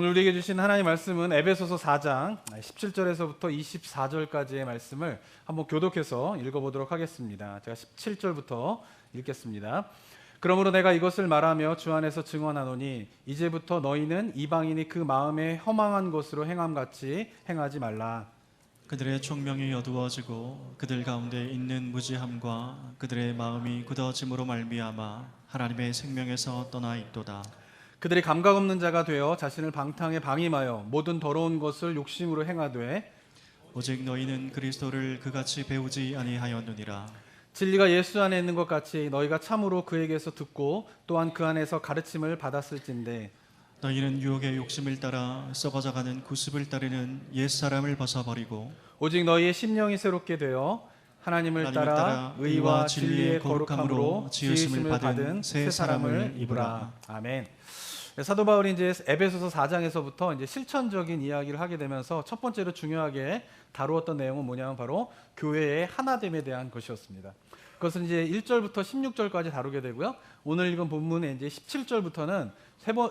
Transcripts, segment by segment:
오늘 우리에게 주신 하나님의 말씀은 에베소서 4장 17절에서부터 24절까지의 말씀을 한번 교독해서 읽어보도록 하겠습니다. 제가 17절부터 읽겠습니다. 그러므로 내가 이것을 말하며 주 안에서 증언하노니 이제부터 너희는 이방인이 그 마음에 허망한 것으로 행함같이 행하지 말라. 그들의 총명이 어두워지고 그들 가운데 있는 무지함과 그들의 마음이 굳어짐으로 말미암아 하나님의 생명에서 떠나 있도다. 그들이 감각 없는 자가 되어 자신을 방탕에 방임하여 모든 더러운 것을 욕심으로 행하되 오직 너희는 그리스도를 그같이 배우지 아니하였느니라. 진리가 예수 안에 있는 것 같이 너희가 참으로 그에게서 듣고 또한 그 안에서 가르침을 받았을진데 너희는 유혹의 욕심을 따라 썩어져가는 구습을 따르는 옛사람을 벗어버리고 오직 너희의 심령이 새롭게 되어 하나님을 따라 의와 진리의 거룩함으로 지으심을 받은 새 사람을 입으라. 아멘. 사도 바울이 이제 에베소서 4장에서부터 이제 실천적인 이야기를 하게 되면서 첫 번째로 중요하게 다루었던 내용은 뭐냐면 바로 교회의 하나됨에 대한 것이었습니다. 그것은 이제 1절부터 16절까지 다루게 되고요. 오늘 읽은 본문의 이제 17절부터는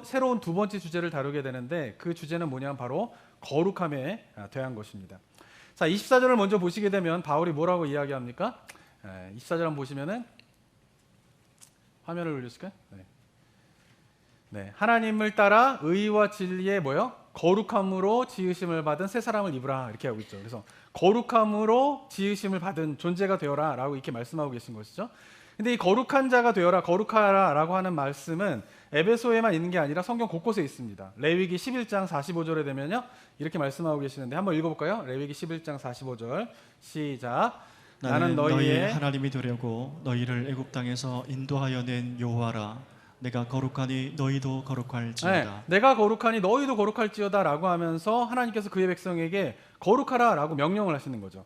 새로운 두 번째 주제를 다루게 되는데 그 주제는 뭐냐면 바로 거룩함에 대한 것입니다. 자, 24절을 먼저 보시게 되면 바울이 뭐라고 이야기합니까? 24절 한번 보시면은 화면을 올려줄까요? 네, 하나님을 따라 의와 진리의 뭐요? 거룩함으로 지으심을 받은 새 사람을 입으라 이렇게 하고 있죠. 그래서 거룩함으로 지으심을 받은 존재가 되어라 라고 이렇게 말씀하고 계신 것이죠. 근데 이 거룩한 자가 되어라, 거룩하라 라고 하는 말씀은 에베소에만 있는 게 아니라 성경 곳곳에 있습니다. 레위기 11장 45절에 되면요 이렇게 말씀하고 계시는데 한번 읽어볼까요? 레위기 11장 45절 시작. 나는 너희의 하나님이 되려고 너희를 애굽 땅에서 인도하여 낸 여호와라. 내가 거룩하니 너희도 거룩할지어다. 네, 내가 거룩하니 너희도 거룩할지어다 라고 하면서 하나님께서 그의 백성에게 거룩하라 라고 명령을 하시는 거죠.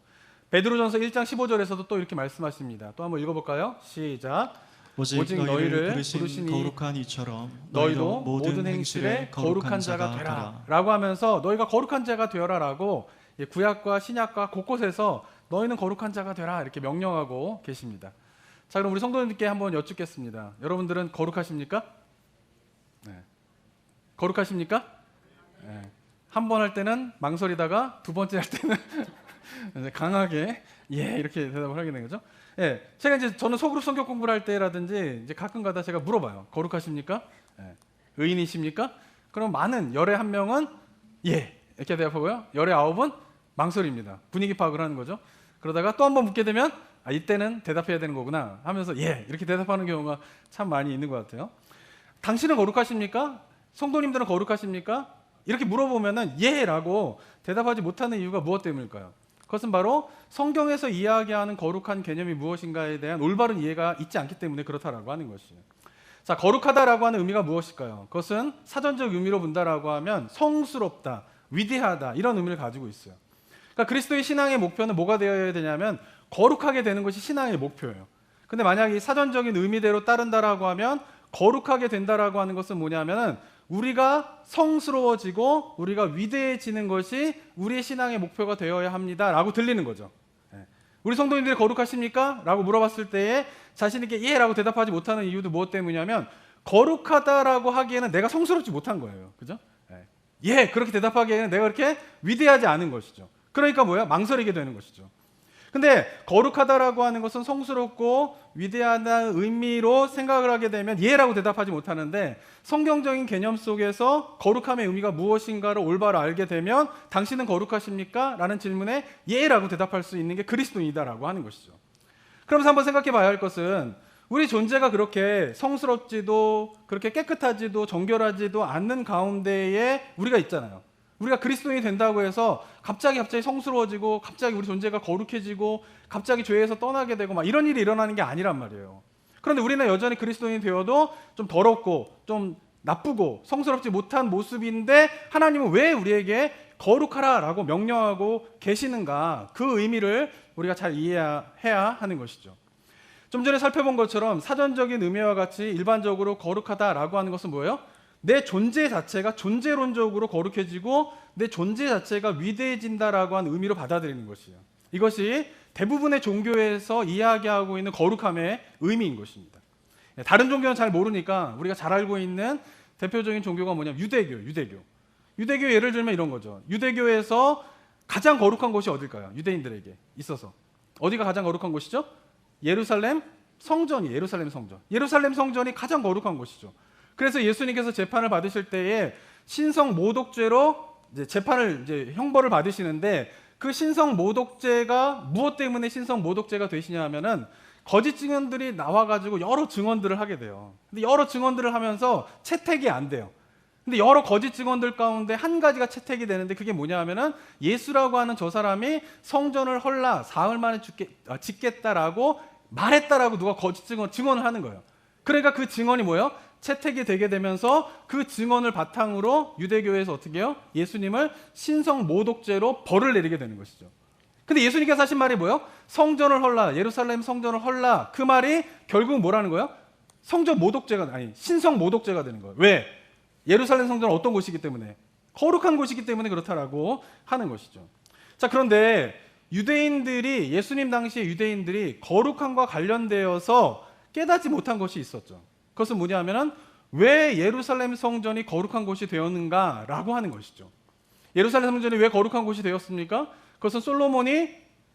베드로전서 1장 15절에서도 또 이렇게 말씀하십니다. 또 한번 읽어볼까요? 시작. 오직 너희를 부르신 거룩한 이처럼 너희도 모든 행실에 거룩한 자가 되라 라고 하면서 너희가 거룩한 자가 되어라 라고 구약과 신약과 곳곳에서 너희는 거룩한 자가 되라 이렇게 명령하고 계십니다. 자, 그럼 우리 성도님들께 한번 여쭙겠습니다. 여러분들은 거룩하십니까? 네. 거룩하십니까? 네. 한 번 할 때는 망설이다가 두 번째 할 때는 강하게 예 이렇게 대답을 하게 된 거죠. 예, 제가 이제 저는 소그룹 성경 공부를 할 때라든지 이제 가끔가다 제가 물어봐요. 거룩하십니까? 예. 의인이십니까? 그럼 많은 열의 한 명은 예 이렇게 대답하고요. 열의 9은 망설입니다. 분위기 파악을 하는 거죠. 그러다가 또 한 번 묻게 되면 이때는 대답해야 되는 거구나 하면서 예 이렇게 대답하는 경우가 참 많이 있는 것 같아요. 당신은 거룩하십니까? 성도님들은 거룩하십니까? 이렇게 물어보면은 예라고 대답하지 못하는 이유가 무엇 때문일까요? 그것은 바로 성경에서 이야기하는 거룩한 개념이 무엇인가에 대한 올바른 이해가 있지 않기 때문에 그렇다라고 하는 것이에요. 자, 거룩하다라고 하는 의미가 무엇일까요? 그것은 사전적 의미로 본다라고 하면 성스럽다, 위대하다 이런 의미를 가지고 있어요. 그러니까 그리스도의 신앙의 목표는 뭐가 되어야 되냐면 거룩하게 되는 것이 신앙의 목표예요. 근데 만약 이 사전적인 의미대로 따른다라고 하면 거룩하게 된다라고 하는 것은 뭐냐면은 우리가 성스러워지고 우리가 위대해지는 것이 우리의 신앙의 목표가 되어야 합니다라고 들리는 거죠. 우리 성도님들이 거룩하십니까? 라고 물어봤을 때에 자신에게 예라고 대답하지 못하는 이유도 무엇 때문이냐면 거룩하다라고 하기에는 내가 성스럽지 못한 거예요. 그죠? 예, 그렇게 대답하기에는 내가 그렇게 위대하지 않은 것이죠. 그러니까 뭐야? 망설이게 되는 것이죠. 근데 거룩하다라고 하는 것은 성스럽고 위대하다는 의미로 생각을 하게 되면 예라고 대답하지 못하는데 성경적인 개념 속에서 거룩함의 의미가 무엇인가를 올바로 알게 되면 당신은 거룩하십니까? 라는 질문에 예라고 대답할 수 있는 게 그리스도인이다라고 하는 것이죠. 그러면서 한번 생각해 봐야 할 것은 우리 존재가 그렇게 성스럽지도 그렇게 깨끗하지도 정결하지도 않는 가운데에 우리가 있잖아요. 우리가 그리스도인이 된다고 해서 갑자기 성스러워지고 갑자기 우리 존재가 거룩해지고 갑자기 죄에서 떠나게 되고 막 이런 일이 일어나는 게 아니란 말이에요. 그런데 우리는 여전히 그리스도인이 되어도 좀 더럽고 좀 나쁘고 성스럽지 못한 모습인데 하나님은 왜 우리에게 거룩하라라고 명령하고 계시는가? 그 의미를 우리가 잘 이해해야 하는 것이죠. 좀 전에 살펴본 것처럼 사전적인 의미와 같이 일반적으로 거룩하다라고 하는 것은 뭐예요? 내 존재 자체가 존재론적으로 거룩해지고 내 존재 자체가 위대해진다라고 하는 의미로 받아들이는 것이에요. 이것이 대부분의 종교에서 이야기하고 있는 거룩함의 의미인 것입니다. 다른 종교는 잘 모르니까 우리가 잘 알고 있는 대표적인 종교가 뭐냐면 유대교. 유대교 예를 들면 이런 거죠. 유대교에서 가장 거룩한 곳이 어딜까요? 유대인들에게 있어서 어디가 가장 거룩한 곳이죠? 예루살렘 성전이 예루살렘 성전. 예루살렘 성전이 가장 거룩한 곳이죠. 그래서 예수님께서 재판을 받으실 때에 신성 모독죄로 이제 재판을 이제 형벌을 받으시는데 그 신성 모독죄가 무엇 때문에 신성 모독죄가 되시냐 하면은 거짓 증언들이 나와가지고 여러 증언들을 하게 돼요. 근데 여러 증언들을 하면서 채택이 안 돼요. 근데 여러 거짓 증언들 가운데 한 가지가 채택이 되는데 그게 뭐냐 하면은 예수라고 하는 저 사람이 성전을 헐라 사흘 만에 짓겠다라고 말했다라고 누가 거짓 증언을 하는 거예요. 그러니까 그 증언이 뭐예요? 채택이 되게 되면서 그 증언을 바탕으로 유대교에서 어떻게 해요? 예수님을 신성 모독죄로 벌을 내리게 되는 것이죠. 근데 예수님께서 하신 말이 뭐예요? 성전을 헐라, 예루살렘 성전을 헐라. 그 말이 결국 뭐라는 거예요? 성전 모독죄가 아니 신성 모독죄가 되는 거예요. 왜? 예루살렘 성전은 어떤 곳이기 때문에? 거룩한 곳이기 때문에 그렇다라고 하는 것이죠. 자, 그런데 유대인들이 예수님 당시에 유대인들이 거룩함과 관련되어서 깨닫지 못한 것이 있었죠. 그것은 뭐냐 하면은 왜 예루살렘 성전이 거룩한 곳이 되었는가라고 하는 것이죠. 예루살렘 성전이 왜 거룩한 곳이 되었습니까? 그것은 솔로몬이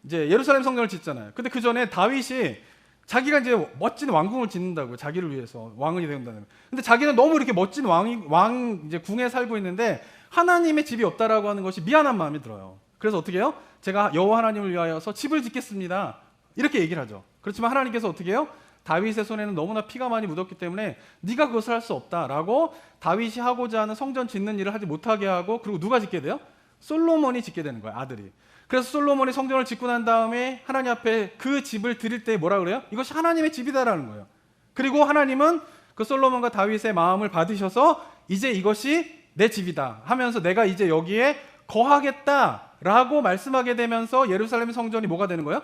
이제 예루살렘 성전을 짓잖아요. 근데 그 전에 다윗이 자기가 이제 멋진 왕궁을 짓는다고요. 자기를 위해서 왕이 된다는. 근데 자기는 너무 이렇게 멋진 왕 이제 궁에 살고 있는데 하나님의 집이 없다라고 하는 것이 미안한 마음이 들어요. 그래서 어떻게 해요? 제가 여호와 하나님을 위하여서 집을 짓겠습니다. 이렇게 얘기를 하죠. 그렇지만 하나님께서 어떻게 해요? 다윗의 손에는 너무나 피가 많이 묻었기 때문에 네가 그것을 할 수 없다라고 다윗이 하고자 하는 성전 짓는 일을 하지 못하게 하고 그리고 누가 짓게 돼요? 솔로몬이 짓게 되는 거예요. 아들이. 그래서 솔로몬이 성전을 짓고 난 다음에 하나님 앞에 그 집을 드릴 때 뭐라 그래요? 이것이 하나님의 집이다라는 거예요. 그리고 하나님은 그 솔로몬과 다윗의 마음을 받으셔서 이제 이것이 내 집이다 하면서 내가 이제 여기에 거하겠다라고 말씀하게 되면서 예루살렘 성전이 뭐가 되는 거예요?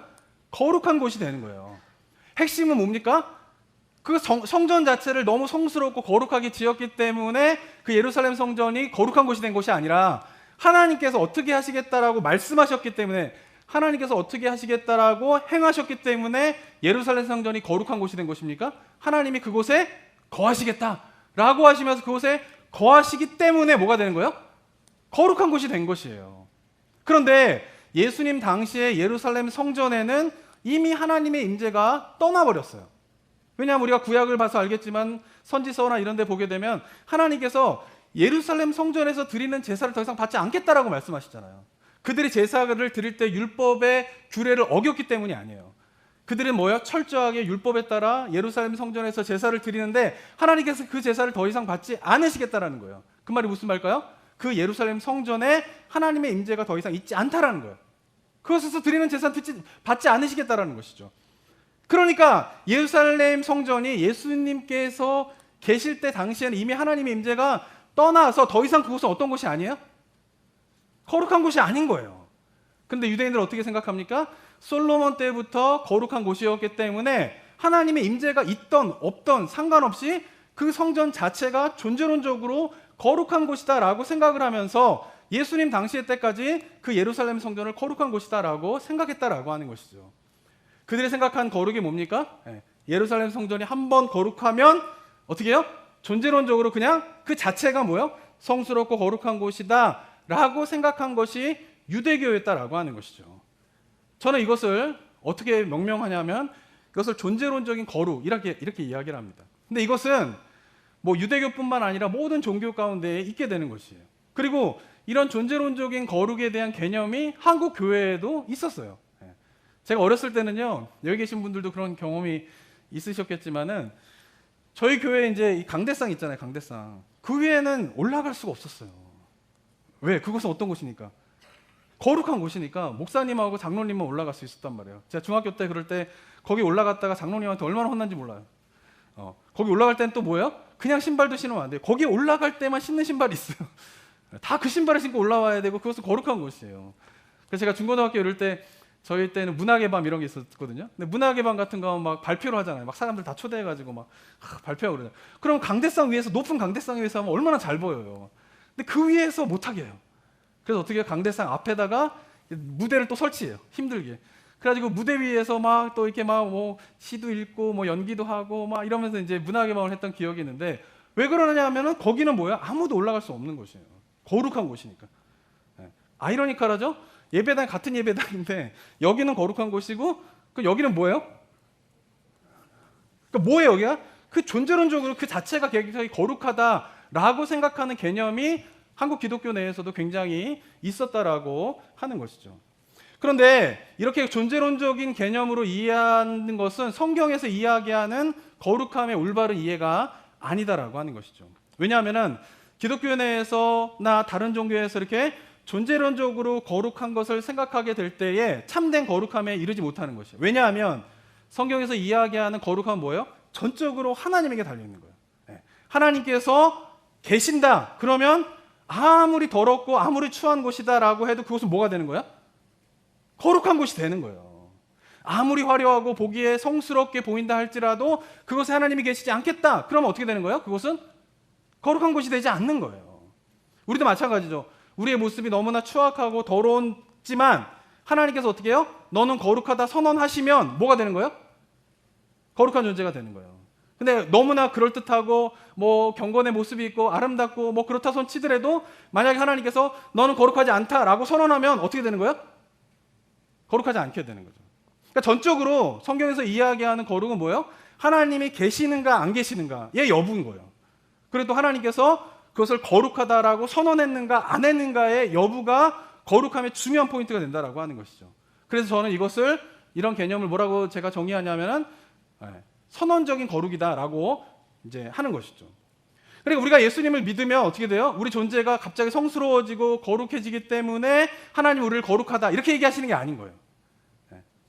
거룩한 곳이 되는 거예요. 핵심은 뭡니까? 그 성전 자체를 너무 성스럽고 거룩하게 지었기 때문에 그 예루살렘 성전이 거룩한 곳이 된 것이 아니라 하나님께서 어떻게 하시겠다라고 말씀하셨기 때문에 하나님께서 어떻게 하시겠다라고 행하셨기 때문에 예루살렘 성전이 거룩한 곳이 된 것입니까? 하나님이 그곳에 거하시겠다라고 하시면서 그곳에 거하시기 때문에 뭐가 되는 거예요? 거룩한 곳이 된 것이에요. 그런데 예수님 당시에 예루살렘 성전에는 이미 하나님의 임재가 떠나버렸어요. 왜냐하면 우리가 구약을 봐서 알겠지만 선지서나 이런 데 보게 되면 하나님께서 예루살렘 성전에서 드리는 제사를 더 이상 받지 않겠다라고 말씀하시잖아요. 그들이 제사를 드릴 때 율법의 규례를 어겼기 때문이 아니에요. 그들은 뭐예요? 철저하게 율법에 따라 예루살렘 성전에서 제사를 드리는데 하나님께서 그 제사를 더 이상 받지 않으시겠다라는 거예요. 그 말이 무슨 말일까요? 그 예루살렘 성전에 하나님의 임재가 더 이상 있지 않다라는 거예요. 그것에서 드리는 제사는 받지 않으시겠다라는 것이죠. 그러니까 예루살렘 성전이 예수님께서 계실 때 당시에는 이미 하나님의 임재가 떠나서 더 이상 그곳은 어떤 곳이 아니에요? 거룩한 곳이 아닌 거예요. 근데 유대인들은 어떻게 생각합니까? 솔로몬 때부터 거룩한 곳이었기 때문에 하나님의 임재가 있던 없던 상관없이 그 성전 자체가 존재론적으로 거룩한 곳이다라고 생각을 하면서 예수님 당시의 때까지 그 예루살렘 성전을 거룩한 곳이다라고 생각했다라고 하는 것이죠. 그들이 생각한 거룩이 뭡니까? 예루살렘 성전이 한번 거룩하면 어떻게 해요? 존재론적으로 그냥 그 자체가 뭐예요? 성스럽고 거룩한 곳이다 라고 생각한 것이 유대교였다라고 하는 것이죠. 저는 이것을 어떻게 명명하냐면 이것을 존재론적인 거룩 이렇게 이야기를 합니다. 근데 이것은 뭐 유대교뿐만 아니라 모든 종교 가운데 있게 되는 것이에요. 그리고 이런 존재론적인 거룩에 대한 개념이 한국 교회에도 있었어요. 제가 어렸을 때는요, 여기 계신 분들도 그런 경험이 있으셨겠지만은 저희 교회에 이제 이 강대상 있잖아요, 강대상. 그 위에는 올라갈 수가 없었어요. 왜? 그곳은 어떤 곳이니까? 거룩한 곳이니까 목사님하고 장로님만 올라갈 수 있었단 말이에요. 제가 중학교 때 그럴 때 거기 올라갔다가 장로님한테 얼마나 혼난지 몰라요. 거기 올라갈 때는 또 뭐예요? 그냥 신발도 신으면 안 돼요. 거기 올라갈 때만 신는 신발이 있어요. 다 그 신발을 신고 올라와야 되고 그것은 거룩한 곳이에요. 그래서 제가 중고등학교 이럴 때 저희 때는 문학의 밤 이런 게 있었거든요. 근데 문학의 밤 같은 거 막 발표를 하잖아요. 막 사람들 다 초대해가지고 막 발표하고 그러잖아요. 그럼 강대상 위에서 높은 강대상 위에서 하면 얼마나 잘 보여요. 근데 그 위에서 못하게 해요. 그래서 어떻게 해요? 강대상 앞에다가 무대를 또 설치해요. 힘들게. 그래가지고 무대 위에서 막 또 이렇게 막 뭐 시도 읽고 뭐 연기도 하고 막 이러면서 이제 문학의 밤을 했던 기억이 있는데 왜 그러느냐 하면은 거기는 뭐야? 아무도 올라갈 수 없는 곳이에요. 거룩한 곳이니까. 아이러니컬하죠? 예배당 같은 예배당인데 여기는 거룩한 곳이고 여기는 뭐예요? 그러니까 뭐예요 여기가? 그 존재론적으로 그 자체가 굉장히 거룩하다라고 생각하는 개념이 한국 기독교 내에서도 굉장히 있었다라고 하는 것이죠. 그런데 이렇게 존재론적인 개념으로 이해하는 것은 성경에서 이야기하는 거룩함의 올바른 이해가 아니다라고 하는 것이죠. 왜냐하면 기독교 내에서나 다른 종교에서 이렇게 존재론적으로 거룩한 것을 생각하게 될 때에 참된 거룩함에 이르지 못하는 것이에요. 왜냐하면 성경에서 이야기하는 거룩함은 뭐예요? 전적으로 하나님에게 달려있는 거예요. 하나님께서 계신다 그러면 아무리 더럽고 아무리 추한 곳이다라고 해도 그것은 뭐가 되는 거야? 거룩한 곳이 되는 거예요. 아무리 화려하고 보기에 성스럽게 보인다 할지라도 그곳에 하나님이 계시지 않겠다 그러면 어떻게 되는 거예요? 그곳은 거룩한 곳이 되지 않는 거예요. 우리도 마찬가지죠. 우리의 모습이 너무나 추악하고 더러웠지만 하나님께서 어떻게 해요? 너는 거룩하다 선언하시면 뭐가 되는 거예요? 거룩한 존재가 되는 거예요. 근데 너무나 그럴듯하고 경건의 모습이 있고 아름답고 그렇다 손 치더라도 만약에 하나님께서 너는 거룩하지 않다라고 선언하면 어떻게 되는 거예요? 거룩하지 않게 되는 거죠. 그러니까 전적으로 성경에서 이야기하는 거룩은 뭐예요? 하나님이 계시는가 안 계시는가의 여부인 거예요. 그래도 하나님께서 그것을 거룩하다라고 선언했는가 안 했는가의 여부가 거룩함의 중요한 포인트가 된다라고 하는 것이죠. 그래서 저는 이런 개념을 뭐라고 제가 정의하냐면은 선언적인 거룩이다라고 이제 하는 것이죠. 그러니까 우리가 예수님을 믿으면 어떻게 돼요? 우리 존재가 갑자기 성스러워지고 거룩해지기 때문에 하나님 우리를 거룩하다 이렇게 얘기하시는 게 아닌 거예요.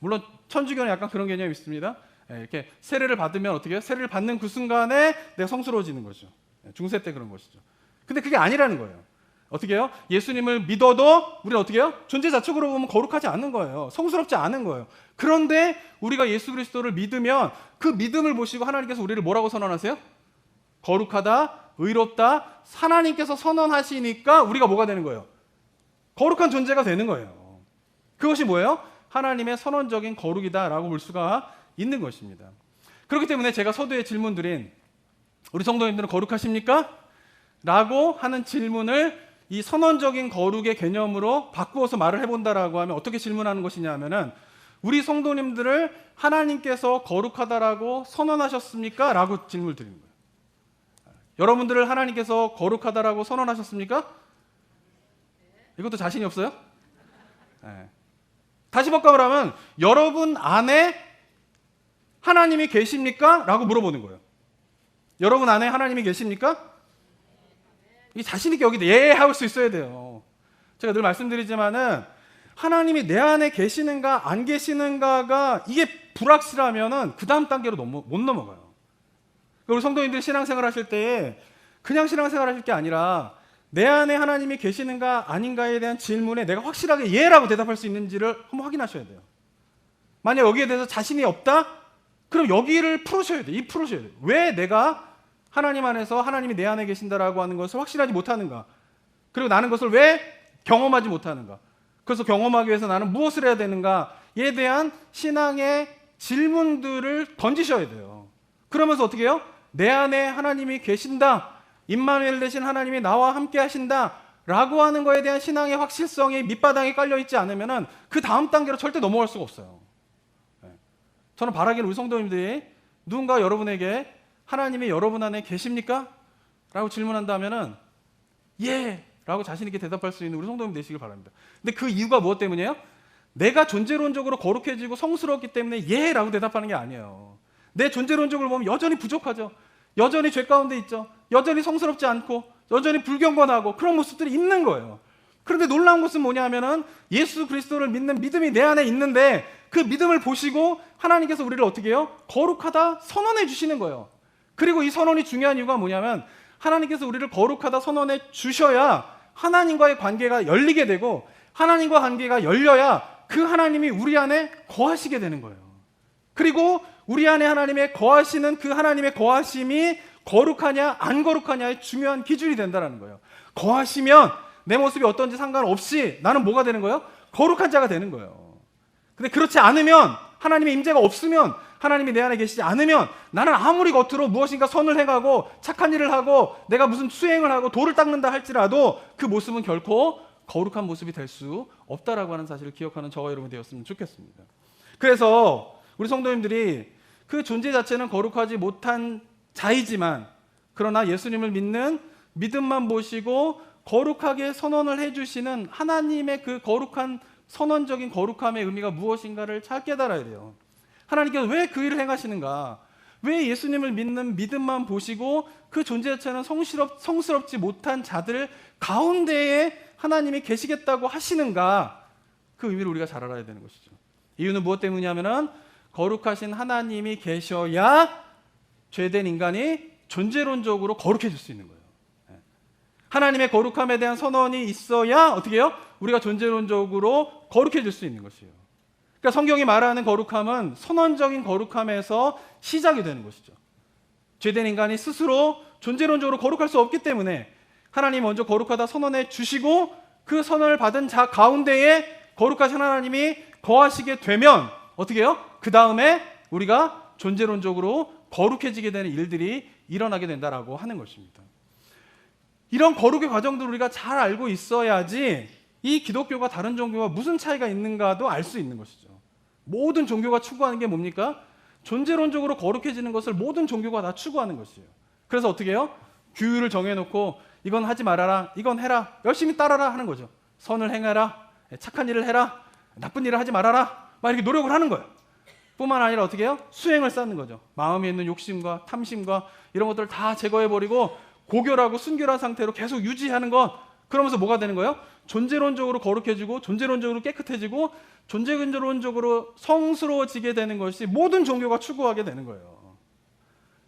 물론 천주교는 약간 그런 개념이 있습니다. 이렇게 세례를 받으면 어떻게 해요? 세례를 받는 그 순간에 내가 성스러워지는 거죠. 중세 때 그런 것이죠. 근데 그게 아니라는 거예요. 어떻게 해요? 예수님을 믿어도 우리는 어떻게 해요? 존재 자체로 보면 거룩하지 않은 거예요. 성스럽지 않은 거예요. 그런데 우리가 예수 그리스도를 믿으면 그 믿음을 보시고 하나님께서 우리를 뭐라고 선언하세요? 거룩하다, 의롭다, 하나님께서 선언하시니까 우리가 뭐가 되는 거예요? 거룩한 존재가 되는 거예요. 그것이 뭐예요? 하나님의 선언적인 거룩이다라고 볼 수가 있는 것입니다. 그렇기 때문에 제가 서두에 질문드린 우리 성도님들은 거룩하십니까? 라고 하는 질문을 이 선언적인 거룩의 개념으로 바꾸어서 말을 해본다라고 하면 어떻게 질문하는 것이냐 하면은 우리 성도님들을 하나님께서 거룩하다라고 선언하셨습니까? 라고 질문을 드리는 거예요. 여러분들을 하나님께서 거룩하다라고 선언하셨습니까? 이것도 자신이 없어요? 네. 다시 바꿔을 하면 여러분 안에 하나님이 계십니까? 라고 물어보는 거예요. 여러분 안에 하나님이 계십니까? 이 자신 있게 여기 할 수 있어야 돼요. 제가 늘 말씀드리지만은 하나님이 내 안에 계시는가 안 계시는가가 이게 불확실하면은 그 다음 단계로 못 넘어가요. 우리 성도님들이 신앙생활 하실 때에 그냥 신앙생활 하실 게 아니라 내 안에 하나님이 계시는가 아닌가에 대한 질문에 내가 확실하게 예라고 대답할 수 있는지를 한번 확인하셔야 돼요. 만약 여기에 대해서 자신이 없다? 그럼 여기를 풀으셔야 돼요. 풀으셔야 돼요. 왜 내가 하나님 안에서 하나님이 내 안에 계신다라고 하는 것을 확실하지 못하는가? 그리고 나는 그것을 왜 경험하지 못하는가? 그래서 경험하기 위해서 나는 무엇을 해야 되는가에 대한 신앙의 질문들을 던지셔야 돼요. 그러면서 어떻게 해요? 내 안에 하나님이 계신다. 임마누엘 되신 하나님이 나와 함께 하신다. 라고 하는 거에 대한 신앙의 확실성이 밑바닥에 깔려있지 않으면 그 다음 단계로 절대 넘어갈 수가 없어요. 저는 바라기는 우리 성도님들이 누군가 여러분에게 하나님이 여러분 안에 계십니까? 라고 질문한다면 예! 라고 자신 있게 대답할 수 있는 우리 성도님 되시길 바랍니다. 근데 그 이유가 무엇 때문이에요? 내가 존재론적으로 거룩해지고 성스럽기 때문에 예! 라고 대답하는 게 아니에요. 내 존재론적으로 보면 여전히 부족하죠. 여전히 죄 가운데 있죠. 여전히 성스럽지 않고 여전히 불경건하고 그런 모습들이 있는 거예요. 그런데 놀라운 것은 뭐냐면은 예수 그리스도를 믿는 믿음이 내 안에 있는데 그 믿음을 보시고 하나님께서 우리를 어떻게 해요? 거룩하다 선언해 주시는 거예요. 그리고 이 선언이 중요한 이유가 뭐냐면 하나님께서 우리를 거룩하다 선언해 주셔야 하나님과의 관계가 열리게 되고 하나님과 관계가 열려야 그 하나님이 우리 안에 거하시게 되는 거예요. 그리고 우리 안에 하나님의 거하시는 그 하나님의 거하심이 거룩하냐 안 거룩하냐의 중요한 기준이 된다는 거예요. 거하시면 내 모습이 어떤지 상관없이 나는 뭐가 되는 거예요? 거룩한 자가 되는 거예요. 근데 그렇지 않으면 하나님의 임재가 없으면 하나님이 내 안에 계시지 않으면 나는 아무리 겉으로 무엇인가 선을 행하고 착한 일을 하고 내가 무슨 수행을 하고 돌을 닦는다 할지라도 그 모습은 결코 거룩한 모습이 될 수 없다라고 하는 사실을 기억하는 저와 여러분이 되었으면 좋겠습니다. 그래서 우리 성도님들이 그 존재 자체는 거룩하지 못한 자이지만 그러나 예수님을 믿는 믿음만 보시고 거룩하게 선언을 해주시는 하나님의 그 거룩한 선언적인 거룩함의 의미가 무엇인가를 잘 깨달아야 돼요. 하나님께서 왜 그 일을 행하시는가? 왜 예수님을 믿는 믿음만 보시고 그 존재 자체는 성스럽지 못한 자들 가운데에 하나님이 계시겠다고 하시는가? 그 의미를 우리가 잘 알아야 되는 것이죠. 이유는 무엇 때문이냐면은 거룩하신 하나님이 계셔야 죄된 인간이 존재론적으로 거룩해질 수 있는 거예요. 하나님의 거룩함에 대한 선언이 있어야 어떻게 해요? 우리가 존재론적으로 거룩해질 수 있는 것이에요. 그러니까 성경이 말하는 거룩함은 선언적인 거룩함에서 시작이 되는 것이죠. 죄된 인간이 스스로 존재론적으로 거룩할 수 없기 때문에 하나님이 먼저 거룩하다 선언해 주시고 그 선언을 받은 자 가운데에 거룩하신 하나님이 거하시게 되면 어떻게 해요? 그 다음에 우리가 존재론적으로 거룩해지게 되는 일들이 일어나게 된다라고 하는 것입니다. 이런 거룩의 과정들을 우리가 잘 알고 있어야지 이 기독교가 다른 종교와 무슨 차이가 있는가도 알 수 있는 것이죠. 모든 종교가 추구하는 게 뭡니까? 존재론적으로 거룩해지는 것을 모든 종교가 다 추구하는 것이에요. 그래서 어떻게 해요? 규율을 정해놓고 이건 하지 말아라, 이건 해라, 열심히 따라라 하는 거죠. 선을 행해라, 착한 일을 해라, 나쁜 일을 하지 말아라, 막 이렇게 노력을 하는 거예요. 뿐만 아니라 어떻게 해요? 수행을 쌓는 거죠. 마음에 있는 욕심과 탐심과 이런 것들을 다 제거해버리고 고결하고 순결한 상태로 계속 유지하는 것. 그러면서 뭐가 되는 거예요? 존재론적으로 거룩해지고 존재론적으로 깨끗해지고 존재론적으로 성스러워지게 되는 것이 모든 종교가 추구하게 되는 거예요.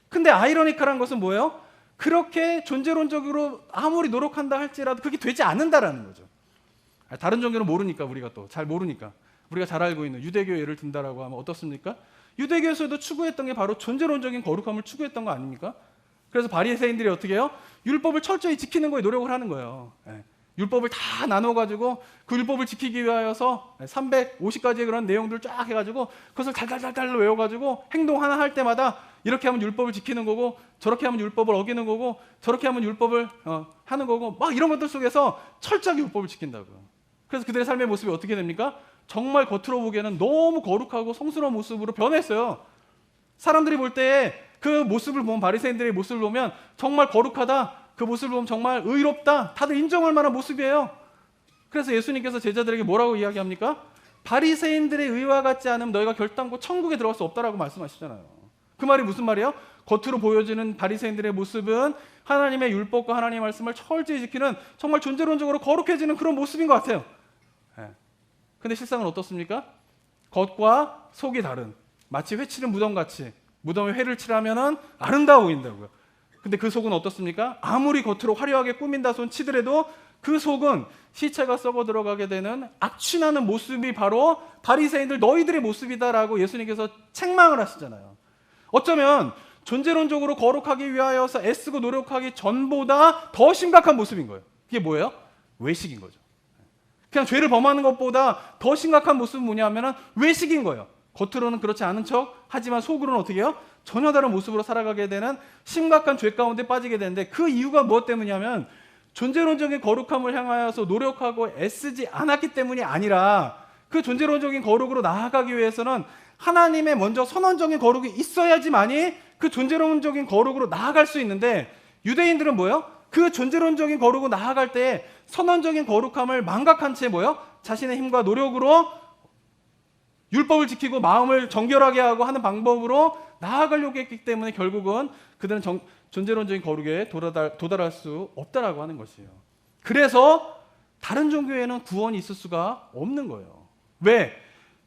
근데 아이러니컬한 것은 뭐예요? 그렇게 존재론적으로 아무리 노력한다 할지라도 그렇게 되지 않는다라는 거죠. 다른 종교는 모르니까 우리가 또 잘 모르니까 우리가 잘 알고 있는 유대교 예를 든다라고 하면 어떻습니까? 유대교에서도 추구했던 게 바로 존재론적인 거룩함을 추구했던 거 아닙니까? 그래서 바리새인들이 어떻게 해요? 율법을 철저히 지키는 거에 노력을 하는 거예요. 율법을 다 나눠가지고 그 율법을 지키기 위하여서 350가지의 그런 내용들을 쫙 해가지고 그것을 달달달달 외워가지고 행동 하나 할 때마다 이렇게 하면 율법을 지키는 거고 저렇게 하면 율법을 어기는 거고 저렇게 하면 율법을 하는 거고 막 이런 것들 속에서 철저하게 율법을 지킨다고요. 그래서 그들의 삶의 모습이 어떻게 됩니까? 정말 겉으로 보기에는 너무 거룩하고 성스러운 모습으로 변했어요. 사람들이 볼 때 그 모습을 보면 바리새인들의 모습을 보면 정말 거룩하다, 그 모습을 보면 정말 의롭다, 다들 인정할 만한 모습이에요. 그래서 예수님께서 제자들에게 뭐라고 이야기합니까? 바리새인들의 의와 같지 않으면 너희가 결단코 천국에 들어갈 수 없다라고 말씀하시잖아요. 그 말이 무슨 말이에요? 겉으로 보여지는 바리새인들의 모습은 하나님의 율법과 하나님의 말씀을 철저히 지키는 정말 존재론적으로 거룩해지는 그런 모습인 것 같아요. 근데 실상은 어떻습니까? 겉과 속이 다른, 마치 회치는 무덤같이 무덤에 회를 칠하면은 아름다워 보인다고요. 근데 그 속은 어떻습니까? 아무리 겉으로 화려하게 꾸민다 손 치더라도 그 속은 시체가 썩어 들어가게 되는 악취나는 모습이 바로 바리새인들 너희들의 모습이다라고 예수님께서 책망을 하시잖아요. 어쩌면 존재론적으로 거룩하기 위하여서 애쓰고 노력하기 전보다 더 심각한 모습인 거예요. 그게 뭐예요? 외식인 거죠. 그냥 죄를 범하는 것보다 더 심각한 모습은 뭐냐면은 외식인 거예요. 겉으로는 그렇지 않은 척 하지만 속으로는 어떻게 해요? 전혀 다른 모습으로 살아가게 되는 심각한 죄 가운데 빠지게 되는데 그 이유가 무엇 때문이냐면 존재론적인 거룩함을 향하여서 노력하고 애쓰지 않았기 때문이 아니라 그 존재론적인 거룩으로 나아가기 위해서는 하나님의 먼저 선언적인 거룩이 있어야지만이 그 존재론적인 거룩으로 나아갈 수 있는데 유대인들은 뭐예요? 그 존재론적인 거룩으로 나아갈 때 선언적인 거룩함을 망각한 채 뭐예요? 자신의 힘과 노력으로 율법을 지키고 마음을 정결하게 하고 하는 방법으로 나아가려고 했기 때문에 결국은 그들은 존재론적인 거룩에 도달할 수 없다라고 하는 것이에요. 그래서 다른 종교에는 구원이 있을 수가 없는 거예요. 왜?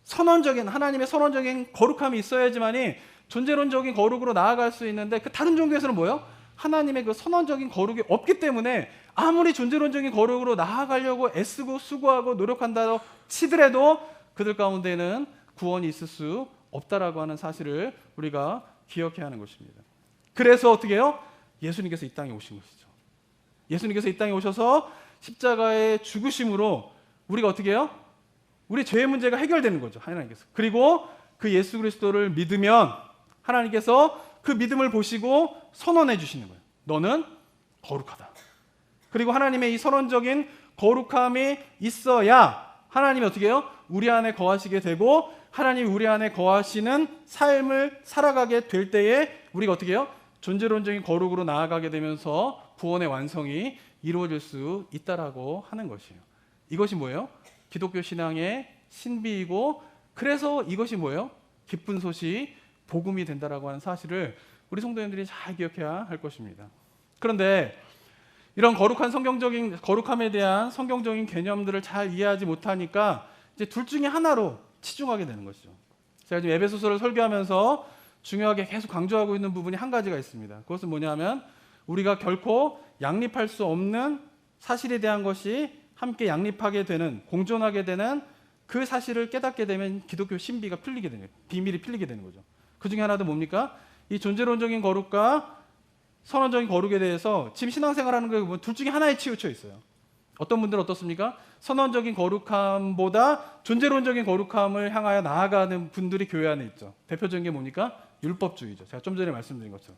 선언적인 하나님의 선언적인 거룩함이 있어야지만이 존재론적인 거룩으로 나아갈 수 있는데 그 다른 종교에서는 뭐예요? 하나님의 그 선언적인 거룩이 없기 때문에 아무리 존재론적인 거룩으로 나아가려고 애쓰고 수고하고 노력한다고 치더라도 그들 가운데는 구원이 있을 수 없다라고 하는 사실을 우리가 기억해야 하는 것입니다. 그래서 어떻게 해요? 예수님께서 이 땅에 오신 것이죠. 예수님께서 이 땅에 오셔서 십자가의 죽으심으로 우리가 어떻게 해요? 우리 죄의 문제가 해결되는 거죠. 하나님께서. 그리고 그 예수 그리스도를 믿으면 하나님께서 그 믿음을 보시고 선언해 주시는 거예요. 너는 거룩하다. 그리고 하나님의 이 선언적인 거룩함이 있어야 하나님이 어떻게 해요? 우리 안에 거하시게 되고 하나님이 우리 안에 거하시는 삶을 살아가게 될 때에 우리가 어떻게 해요? 존재론적인 거룩으로 나아가게 되면서 구원의 완성이 이루어질 수 있다라고 하는 것이에요. 이것이 뭐예요? 기독교 신앙의 신비이고 그래서 이것이 뭐예요? 기쁜 소식, 복음이 된다라고 하는 사실을 우리 성도님들이 잘 기억해야 할 것입니다. 그런데 이런 거룩함에 대한 성경적인 개념들을 잘 이해하지 못하니까 이제 둘 중에 하나로 치중하게 되는 것이죠. 제가 지금 에베소서를 설교하면서 중요하게 계속 강조하고 있는 부분이 한 가지가 있습니다. 그것은 뭐냐면 우리가 결코 양립할 수 없는 사실에 대한 것이 함께 양립하게 되는, 공존하게 되는 그 사실을 깨닫게 되면 기독교 신비가 풀리게 되는 거예요. 비밀이 풀리게 되는 거죠. 그 중에 하나도 뭡니까? 이 존재론적인 거룩과 선언적인 거룩에 대해서 지금 신앙생활하는 거 보면 둘 중에 하나에 치우쳐 있어요. 어떤 분들은 어떻습니까? 선언적인 거룩함보다 존재론적인 거룩함을 향하여 나아가는 분들이 교회 안에 있죠. 대표적인 게 뭡니까? 율법주의죠. 제가 좀 전에 말씀드린 것처럼.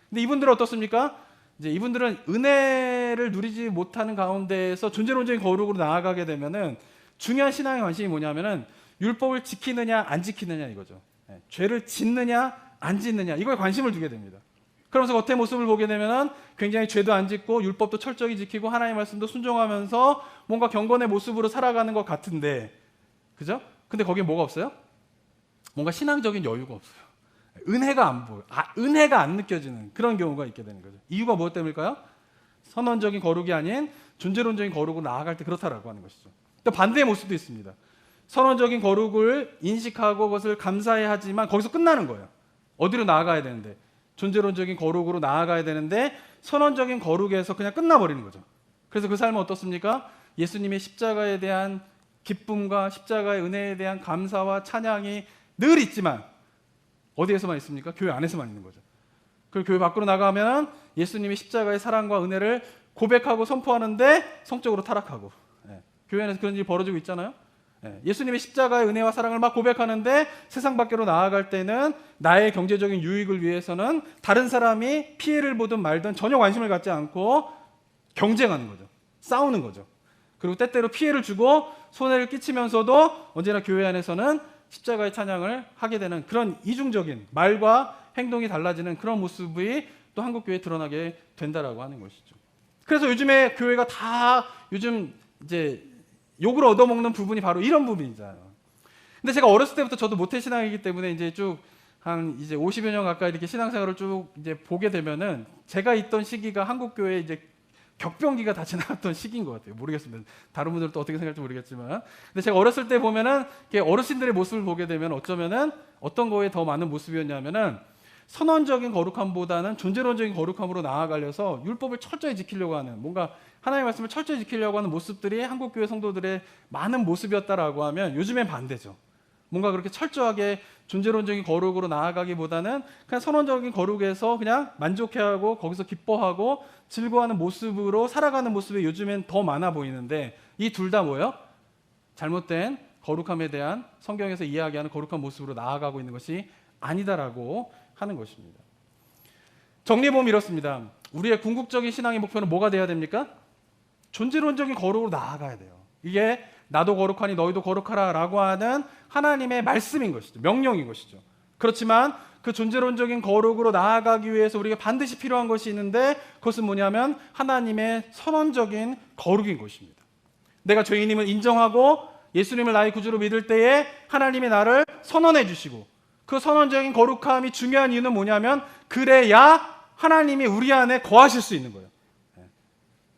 근데 이분들은 어떻습니까? 이제 이분들은 은혜를 누리지 못하는 가운데에서 존재론적인 거룩으로 나아가게 되면은 중요한 신앙의 관심이 뭐냐면은 율법을 지키느냐 안 지키느냐 이거죠. 죄를 짓느냐 안 짓느냐 이거에 관심을 두게 됩니다. 그러면서 겉의 모습을 보게 되면은 굉장히 죄도 안 짓고 율법도 철저히 지키고 하나님의 말씀도 순종하면서 뭔가 경건의 모습으로 살아가는 것 같은데, 그죠? 근데 거기에 뭐가 없어요? 뭔가 신앙적인 여유가 없어요. 은혜가 안 보여. 은혜가 안 느껴지는 그런 경우가 있게 되는 거죠. 이유가 무엇 때문일까요? 선언적인 거룩이 아닌 존재론적인 거룩으로 나아갈 때 그렇다라고 하는 것이죠. 또 반대의 모습도 있습니다. 선언적인 거룩을 인식하고 그것을 감사해야 하지만 거기서 끝나는 거예요. 어디로 나아가야 되는데? 존재론적인 거룩으로 나아가야 되는데 선언적인 거룩에서 그냥 끝나버리는 거죠. 그래서 그 삶은 어떻습니까? 예수님의 십자가에 대한 기쁨과 십자가의 은혜에 대한 감사와 찬양이 늘 있지만 어디에서만 있습니까? 교회 안에서만 있는 거죠. 그리고 교회 밖으로 나가면 예수님의 십자가의 사랑과 은혜를 고백하고 선포하는데 성적으로 타락하고, 교회 안에서 그런 일이 벌어지고 있잖아요. 예수님의 십자가의 은혜와 사랑을 막 고백하는데 세상 밖으로 나아갈 때는 나의 경제적인 유익을 위해서는 다른 사람이 피해를 보든 말든 전혀 관심을 갖지 않고 경쟁하는 거죠. 싸우는 거죠. 그리고 때때로 피해를 주고 손해를 끼치면서도 언제나 교회 안에서는 십자가의 찬양을 하게 되는 그런 이중적인 말과 행동이 달라지는 그런 모습이 또 한국 교회에 드러나게 된다라고 하는 것이죠. 그래서 요즘에 교회가 다 요즘 이제 욕을 얻어먹는 부분이 바로 이런 부분이잖아요. 근데 제가 어렸을 때부터 저도 모태신앙이기 때문에 이제 쭉 한 이제 50여 년 가까이 이렇게 신앙생활을 쭉 이제 보게 되면은 제가 있던 시기가 한국 교회 이제 격변기가 다 지나갔던 시기인 것 같아요. 모르겠습니다. 다른 분들은 또 어떻게 생각할지 모르겠지만, 근데 제가 어렸을 때 보면은 어르신들의 모습을 보게 되면 어쩌면은 어떤 거에 더 많은 모습이었냐면은 선언적인 거룩함보다는 존재론적인 거룩함으로 나아가려서 율법을 철저히 지키려고 하는, 뭔가 하나님의 말씀을 철저히 지키려고 하는 모습들이 한국교회 성도들의 많은 모습이었다라고 하면 요즘엔 반대죠. 뭔가 그렇게 철저하게 존재론적인 거룩으로 나아가기보다는 그냥 선언적인 거룩에서 그냥 만족해하고 거기서 기뻐하고 즐거워하는 모습으로 살아가는 모습이 요즘엔 더 많아 보이는데, 이 둘 다 뭐예요? 잘못된 거룩함에 대한 성경에서 이야기하는 거룩한 모습으로 나아가고 있는 것이 아니다라고 하는 것입니다. 정리해보면 이렇습니다. 우리의 궁극적인 신앙의 목표는 뭐가 돼야 됩니까? 존재론적인 거룩으로 나아가야 돼요. 이게 나도 거룩하니 너희도 거룩하라 라고 하는 하나님의 말씀인 것이죠. 명령인 것이죠. 그렇지만 그 존재론적인 거룩으로 나아가기 위해서 우리가 반드시 필요한 것이 있는데, 그것은 뭐냐면 하나님의 선언적인 거룩인 것입니다. 내가 죄인임을 인정하고 예수님을 나의 구주로 믿을 때에 하나님이 나를 선언해 주시고, 그 선언적인 거룩함이 중요한 이유는 뭐냐면 그래야 하나님이 우리 안에 거하실 수 있는 거예요.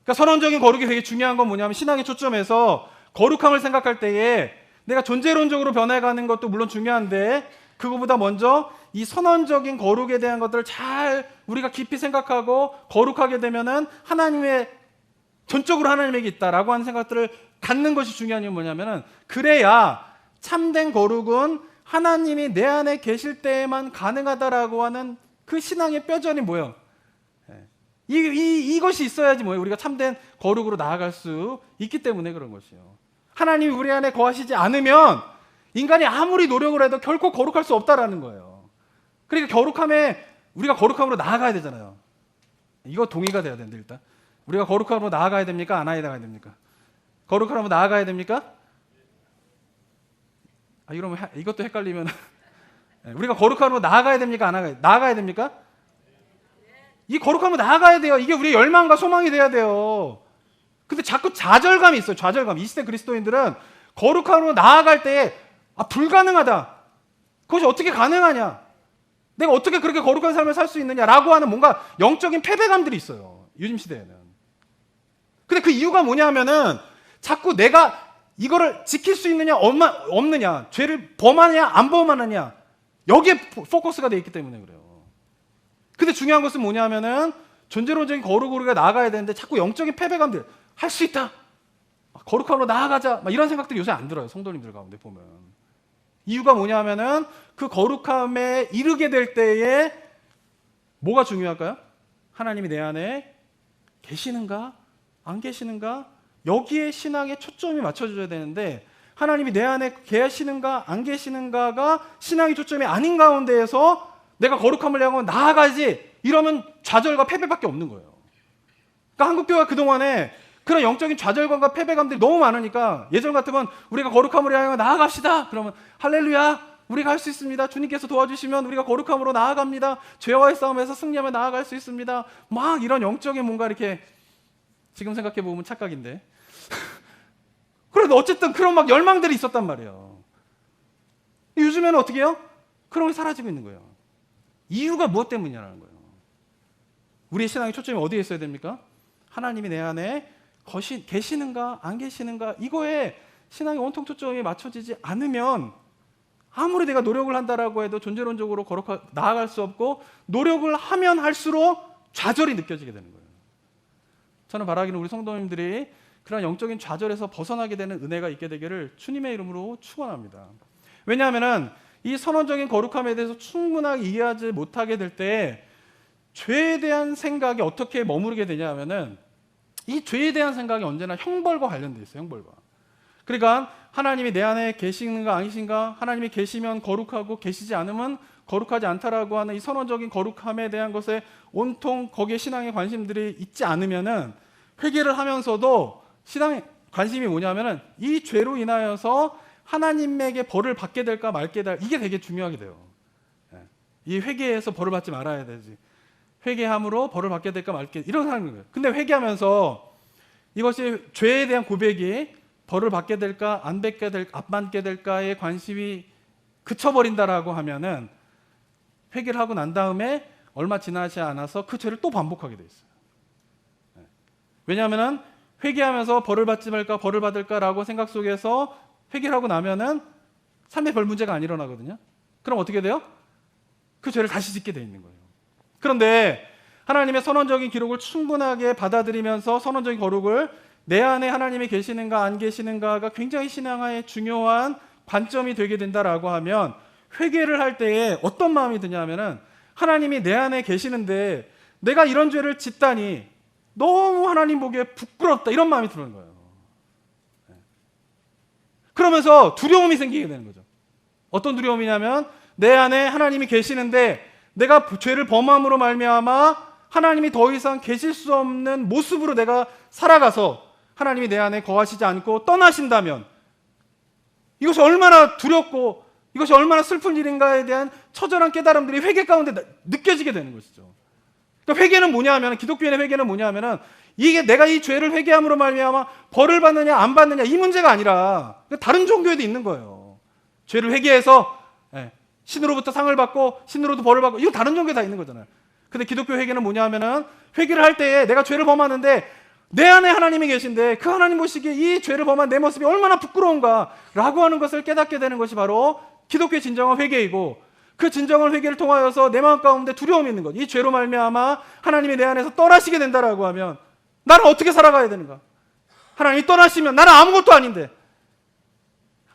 그러니까 선언적인 거룩이 되게 중요한 건 뭐냐면, 신앙의 초점에서 거룩함을 생각할 때에 내가 존재론적으로 변해가는 것도 물론 중요한데 그거보다 먼저 이 선언적인 거룩에 대한 것들을 잘 우리가 깊이 생각하고 거룩하게 되면은 하나님의 전적으로 하나님에게 있다라고 하는 생각들을 갖는 것이 중요한 이유는 뭐냐면은 그래야 참된 거룩은 하나님이 내 안에 계실 때에만 가능하다라고 하는 그 신앙의 뼈전이 뭐예요? 이것이 있어야지 뭐예요? 우리가 참된 거룩으로 나아갈 수 있기 때문에 그런 것이에요. 하나님이 우리 안에 거하시지 않으면 인간이 아무리 노력을 해도 결코 거룩할 수 없다라는 거예요. 그러니까 우리가 거룩함으로 나아가야 되잖아요. 이거 동의가 돼야 되는데 일단 우리가 거룩함으로 나아가야 됩니까? 안 나아가야 됩니까? 거룩함으로 나아가야 됩니까? 이러면 이것도 헷갈리면 우리가 거룩함으로 나아가야 됩니까? 안 나아가야 됩니까? 이 거룩함으로 나아가야 돼요. 이게 우리의 열망과 소망이 돼야 돼요. 근데 자꾸 좌절감이 있어요. 좌절감. 이 시대 그리스도인들은 거룩함으로 나아갈 때에 불가능하다. 그것이 어떻게 가능하냐? 내가 어떻게 그렇게 거룩한 삶을 살 수 있느냐라고 하는 뭔가 영적인 패배감들이 있어요. 요즘 시대에는. 근데 그 이유가 뭐냐면은 자꾸 내가 이거를 지킬 수 있느냐 없느냐, 죄를 범하느냐 안 범하느냐 여기에 포커스가 돼 있기 때문에 그래요. 근데 중요한 것은 뭐냐면은 존재론적인 거룩으로 우리가 나아가야 되는데 자꾸 영적인 패배감들, 할 수 있다, 거룩함으로 나아가자, 이런 생각들이 요새 안 들어요. 성도님들 가운데 보면. 이유가 뭐냐면은 그 거룩함에 이르게 될 때에 뭐가 중요할까요? 하나님이 내 안에 계시는가 안 계시는가, 여기에 신앙의 초점이 맞춰져야 되는데 하나님이 내 안에 계시는가 안 계시는가가 신앙의 초점이 아닌 가운데에서 내가 거룩함을 향하고 나아가지 이러면 좌절과 패배밖에 없는 거예요. 그러니까 한국교회가 그동안에 그런 영적인 좌절감과 패배감들이 너무 많으니까 예전 같으면 우리가 거룩함을 향하여 나아갑시다. 그러면 할렐루야, 우리가 할 수 있습니다. 주님께서 도와주시면 우리가 거룩함으로 나아갑니다. 죄와의 싸움에서 승리하며 나아갈 수 있습니다. 막 이런 영적인 뭔가 이렇게, 지금 생각해 보면 착각인데 그래도 어쨌든 그런 막 열망들이 있었단 말이에요. 요즘에는 어떻게 해요? 그런 게 사라지고 있는 거예요. 이유가 무엇 때문이냐는 거예요. 우리의 신앙의 초점이 어디에 있어야 됩니까? 하나님이 내 안에 계시는가 안 계시는가, 이거에 신앙의 온통 초점이 맞춰지지 않으면 아무리 내가 노력을 한다라고 해도 존재론적으로 나아갈 수 없고, 노력을 하면 할수록 좌절이 느껴지게 되는 거예요. 저는 바라기는 우리 성도님들이 그런 영적인 좌절에서 벗어나게 되는 은혜가 있게 되기를 주님의 이름으로 축원합니다. 왜냐하면 이 선언적인 거룩함에 대해서 충분하게 이해하지 못하게 될 때 죄에 대한 생각이 어떻게 머무르게 되냐면은, 이 죄에 대한 생각이 언제나 형벌과 관련돼 있어요. 형벌과. 그러니까 하나님이 내 안에 계시는가 안 계신가, 하나님이 계시면 거룩하고 계시지 않으면 거룩하지 않다라고 하는 이 선언적인 거룩함에 대한 것에 온통 거기에 신앙의 관심들이 있지 않으면은, 회개를 하면서도 신앙의 관심이 뭐냐면은 이 죄로 인하여서 하나님에게 벌을 받게 될까 말게 될까, 이게 되게 중요하게 돼요. 이 회개에서 벌을 받지 말아야 되지, 회개함으로 벌을 받게 될까 말게, 이런 사람인 거예요. 근데 회개하면서 이것이 죄에 대한 고백이 벌을 받게 될까 안 받게 될까에 관심이 그쳐버린다라고 하면은, 회개를 하고 난 다음에 얼마 지나지 않아서 그 죄를 또 반복하게 돼 있어요. 왜냐하면은 회개하면서 벌을 받지 말까 벌을 받을까라고 생각 속에서 회개를 하고 나면은 삶의 별 문제가 안 일어나거든요. 그럼 어떻게 돼요? 그 죄를 다시 짓게 돼 있는 거예요. 그런데 하나님의 선언적인 기록을 충분하게 받아들이면서 선언적인 거룩을, 내 안에 하나님이 계시는가 안 계시는가가 굉장히 신앙의 중요한 관점이 되게 된다라고 하면, 회개를 할 때에 어떤 마음이 드냐면은, 하나님이 내 안에 계시는데 내가 이런 죄를 짓다니 너무 하나님 보기에 부끄럽다, 이런 마음이 드는 거예요. 그러면서 두려움이 생기게 되는 거죠. 어떤 두려움이냐면, 내 안에 하나님이 계시는데 내가 죄를 범함으로 말미암아 하나님이 더 이상 계실 수 없는 모습으로 내가 살아가서 하나님이 내 안에 거하시지 않고 떠나신다면 이것이 얼마나 두렵고 이것이 얼마나 슬픈 일인가에 대한 처절한 깨달음들이 회개 가운데 느껴지게 되는 것이죠. 그러니까 회개는 뭐냐 하면, 기독교인의 회개는 뭐냐 하면은, 이게 내가 이 죄를 회개함으로 말미암아 벌을 받느냐 안 받느냐 이 문제가 아니라, 다른 종교에도 있는 거예요. 죄를 회개해서 신으로부터 상을 받고 신으로도 벌을 받고, 이거 다른 종교에 다 있는 거잖아요. 근데 기독교 회개는 뭐냐 하면은, 회개를 할 때에 내가 죄를 범하는데 내 안에 하나님이 계신데 그 하나님 보시기에 이 죄를 범한 내 모습이 얼마나 부끄러운가 라고 하는 것을 깨닫게 되는 것이 바로 기독교의 진정한 회개이고, 그 진정한 회개를 통하여서 내 마음 가운데 두려움이 있는 것, 이 죄로 말미암아 하나님이 내 안에서 떠나시게 된다라고 하면 나는 어떻게 살아가야 되는가? 하나님이 떠나시면 나는 아무것도 아닌데,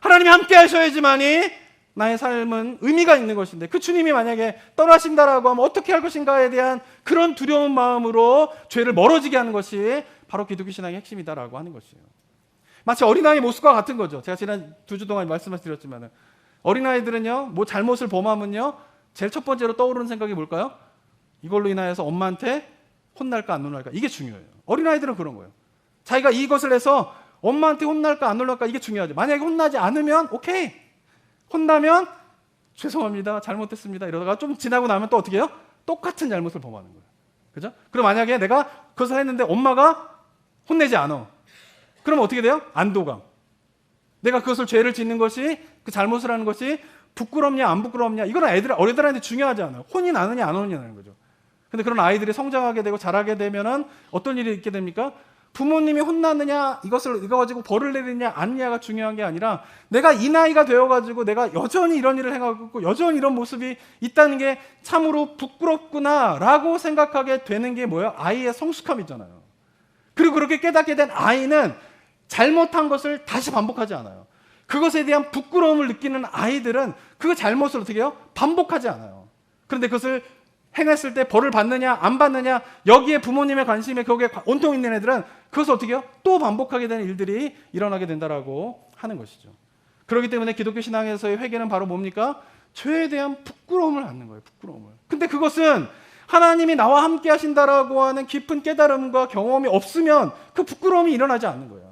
하나님이 함께 하셔야지만이 나의 삶은 의미가 있는 것인데, 그 주님이 만약에 떠나신다라고 하면 어떻게 할 것인가에 대한 그런 두려운 마음으로 죄를 멀어지게 하는 것이 바로 기독교 신앙의 핵심이다라고 하는 것이에요. 마치 어린아이 모습과 같은 거죠. 제가 지난 2주 동안 말씀을 드렸지만, 어린아이들은요, 뭐 잘못을 범하면요, 제일 첫 번째로 떠오르는 생각이 뭘까요? 이걸로 인하여서 엄마한테 혼날까 안 혼날까, 이게 중요해요. 어린아이들은 그런 거예요. 자기가 이것을 해서 엄마한테 혼날까 안 혼날까, 이게 중요하죠. 만약에 혼나지 않으면 오케이, 혼나면 죄송합니다, 잘못했습니다 이러다가 좀 지나고 나면 또 어떻게 해요? 똑같은 잘못을 범하는 거예요. 그죠? 그럼 만약에 내가 그것을 했는데 엄마가 혼내지 않아, 그럼 어떻게 돼요? 안도감. 내가 그것을 죄를 짓는 것이, 그 잘못을 하는 것이 부끄럽냐 안 부끄럽냐, 이거는 어린애들한테 중요하지 않아요. 혼이 나느냐 안 오느냐는 거죠. 근데 그런 아이들이 성장하게 되고 자라게 되면은 어떤 일이 있게 됩니까? 부모님이 혼났느냐, 이거 가지고 벌을 내리느냐 아니냐가 중요한 게 아니라, 내가 이 나이가 되어가지고 내가 여전히 이런 일을 행하고 있고 여전히 이런 모습이 있다는 게 참으로 부끄럽구나라고 생각하게 되는 게 뭐예요? 아이의 성숙함이잖아요. 그리고 그렇게 깨닫게 된 아이는 잘못한 것을 다시 반복하지 않아요. 그것에 대한 부끄러움을 느끼는 아이들은 그 잘못을 어떻게 해요? 반복하지 않아요. 그런데 그것을 행했을 때 벌을 받느냐 안 받느냐, 여기에 부모님의 관심에 거기에 온통 있는 애들은 그것을 어떻게 해요? 또 반복하게 되는 일들이 일어나게 된다라고 하는 것이죠. 그렇기 때문에 기독교 신앙에서의 회개는 바로 뭡니까? 죄에 대한 부끄러움을 갖는 거예요. 부끄러움을. 근데 그것은 하나님이 나와 함께 하신다라고 하는 깊은 깨달음과 경험이 없으면 그 부끄러움이 일어나지 않는 거예요.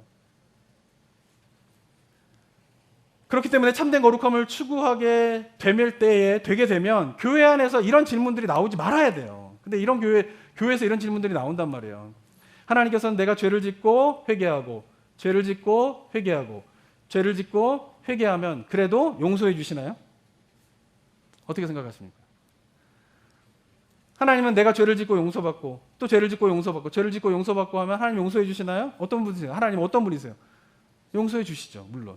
그렇기 때문에 참된 거룩함을 추구하게 되게 되면 교회 안에서 이런 질문들이 나오지 말아야 돼요. 근데 이런 교회에서 이런 질문들이 나온단 말이에요. 하나님께서는 내가 죄를 짓고 회개하고, 죄를 짓고 회개하고, 죄를 짓고 회개하면 그래도 용서해 주시나요? 어떻게 생각하십니까? 하나님은 내가 죄를 짓고 용서받고, 또 죄를 짓고 용서받고, 죄를 짓고 용서받고 하면 하나님 용서해 주시나요? 어떤 분이세요? 하나님 어떤 분이세요? 용서해 주시죠, 물론.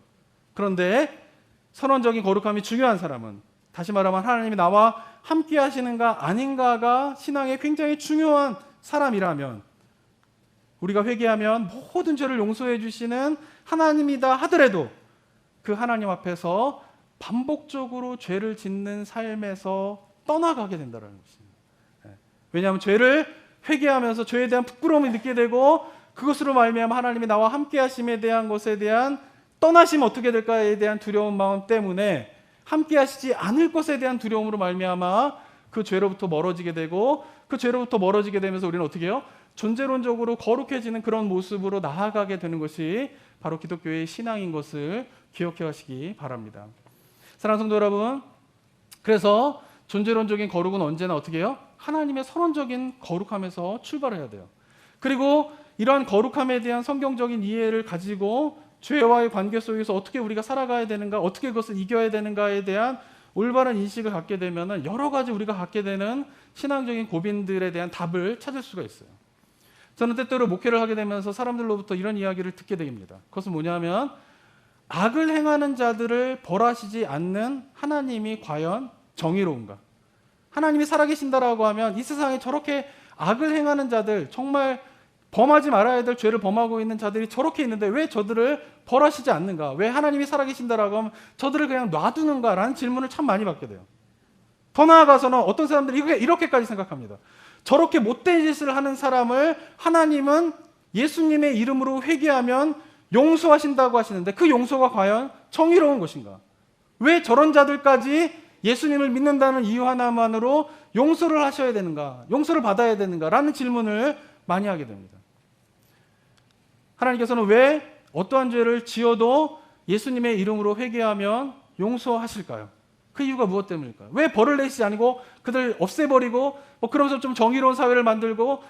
그런데 선언적인 거룩함이 중요한 사람은, 다시 말하면 하나님이 나와 함께 하시는가 아닌가가 신앙에 굉장히 중요한 사람이라면, 우리가 회개하면 모든 죄를 용서해 주시는 하나님이다 하더라도 그 하나님 앞에서 반복적으로 죄를 짓는 삶에서 떠나가게 된다는 것입니다. 왜냐하면 죄를 회개하면서 죄에 대한 부끄러움을 느끼게 되고, 그것으로 말미암아 하나님이 나와 함께 하심에 대한 것에 대한 떠나시면 어떻게 될까에 대한 두려운 마음 때문에, 함께 하시지 않을 것에 대한 두려움으로 말미암아 그 죄로부터 멀어지게 되고, 그 죄로부터 멀어지게 되면서 우리는 어떻게 해요? 존재론적으로 거룩해지는 그런 모습으로 나아가게 되는 것이 바로 기독교의 신앙인 것을 기억해 가시기 바랍니다. 사랑하는 성도 여러분, 그래서 존재론적인 거룩은 언제나 어떻게 해요? 하나님의 선언적인 거룩함에서 출발해야 돼요. 그리고 이러한 거룩함에 대한 성경적인 이해를 가지고 죄와의 관계 속에서 어떻게 우리가 살아가야 되는가, 어떻게 그것을 이겨야 되는가에 대한 올바른 인식을 갖게 되면 여러 가지 우리가 갖게 되는 신앙적인 고민들에 대한 답을 찾을 수가 있어요. 저는 때때로 목회를 하게 되면서 사람들로부터 이런 이야기를 듣게 됩니다. 그것은 뭐냐면, 악을 행하는 자들을 벌하시지 않는 하나님이 과연 정의로운가? 하나님이 살아계신다라고 하면 이 세상에 저렇게 악을 행하는 자들, 정말 범하지 말아야 될 죄를 범하고 있는 자들이 저렇게 있는데 왜 저들을 벌하시지 않는가? 왜 하나님이 살아계신다라고 하면 저들을 그냥 놔두는가라는 질문을 참 많이 받게 돼요. 더 나아가서는 어떤 사람들이 이렇게까지 생각합니다. 저렇게 못된 짓을 하는 사람을 하나님은 예수님의 이름으로 회개하면 용서하신다고 하시는데, 그 용서가 과연 정의로운 것인가? 왜 저런 자들까지 예수님을 믿는다는 이유 하나만으로 용서를 하셔야 되는가? 용서를 받아야 되는가? 라는 질문을 많이 하게 됩니다. 하나님께서는 왜 어떠한 죄를 지어도 예수님의 이름으로 회개하면 용서하실까요? 그 이유가 무엇 때문일까요? 왜 벌을 내시지 아니고 그들 없애버리고 그러면서 좀 정의로운 사회를 만들고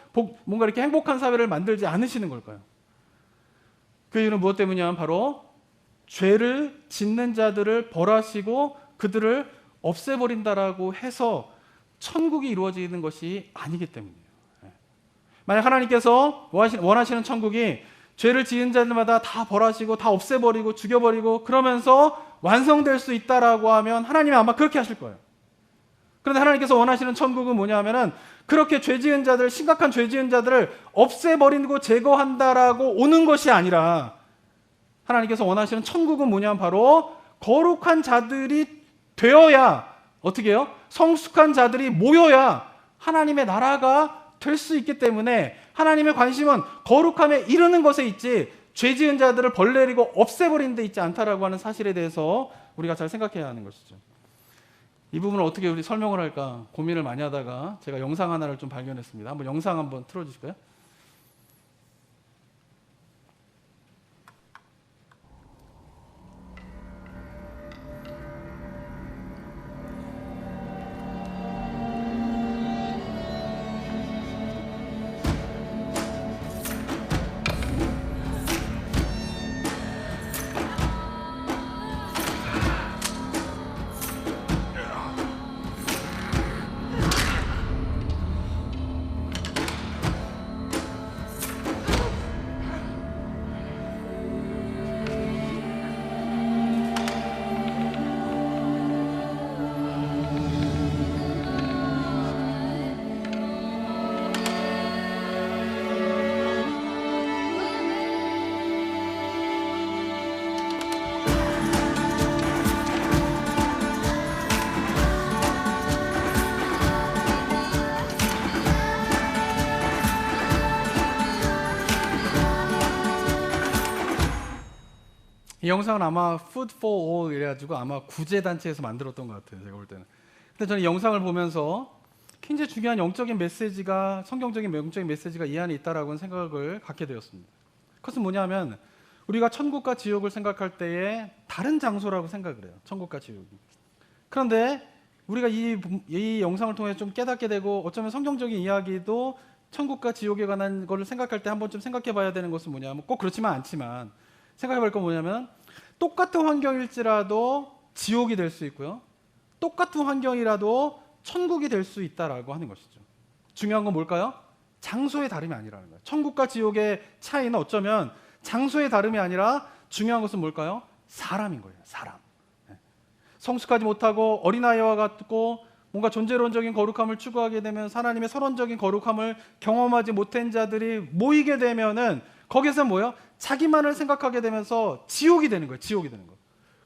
뭔가 이렇게 행복한 사회를 만들지 않으시는 걸까요? 그 이유는 무엇 때문이냐면 바로 죄를 짓는 자들을 벌하시고 그들을 없애버린다라고 해서 천국이 이루어지는 것이 아니기 때문이에요. 만약 하나님께서 원하시는 천국이 죄를 지은 자들마다 다 벌하시고 다 없애버리고 죽여버리고 그러면서 완성될 수 있다라고 하면 하나님이 아마 그렇게 하실 거예요. 그런데 하나님께서 원하시는 천국은 뭐냐 하면은 그렇게 죄 지은 자들, 심각한 죄 지은 자들을 없애버리고 제거한다라고 오는 것이 아니라, 하나님께서 원하시는 천국은 뭐냐면 바로 거룩한 자들이 되어야, 어떻게 해요? 성숙한 자들이 모여야 하나님의 나라가 될 수 있기 때문에 하나님의 관심은 거룩함에 이르는 것에 있지 죄 지은 자들을 벌내리고 없애버리는 데 있지 않다라고 하는 사실에 대해서 우리가 잘 생각해야 하는 것이죠. 이 부분을 어떻게 우리 설명을 할까 고민을 많이 하다가 제가 영상 하나를 좀 발견했습니다. 한번 영상 한번 틀어주실까요? 이 영상은 아마 Food for All 이래가지고 아마 구제단체에서 만들었던 것 같아요. 제가 볼 때는. 근데 저는 이 영상을 보면서 굉장히 중요한 영적인 메시지가, 성경적인 영적인 메시지가 이 안에 있다라고 생각을 갖게 되었습니다. 그것은 뭐냐면 우리가 천국과 지옥을 생각할 때에 다른 장소라고 생각을 해요. 천국과 지옥이. 그런데 우리가 이 영상을 통해 좀 깨닫게 되고 어쩌면 성경적인 이야기도 천국과 지옥에 관한 것을 생각할 때 한번 좀 생각해 봐야 되는 것은 뭐냐면 꼭 그렇지만 않지만 생각해 볼 건 뭐냐면 똑같은 환경일지라도 지옥이 될 수 있고요. 똑같은 환경이라도 천국이 될 수 있다라고 하는 것이죠. 중요한 건 뭘까요? 장소의 다름이 아니라는 거예요. 천국과 지옥의 차이는 어쩌면 장소의 다름이 아니라 중요한 것은 뭘까요? 사람인 거예요. 사람. 성숙하지 못하고 어린아이와 같고 뭔가 존재론적인 거룩함을 추구하게 되면 하나님의 선언적인 거룩함을 경험하지 못한 자들이 모이게 되면은 거기서 뭐예요? 자기만을 생각하게 되면서 지옥이 되는 거예요. 지옥이 되는 거.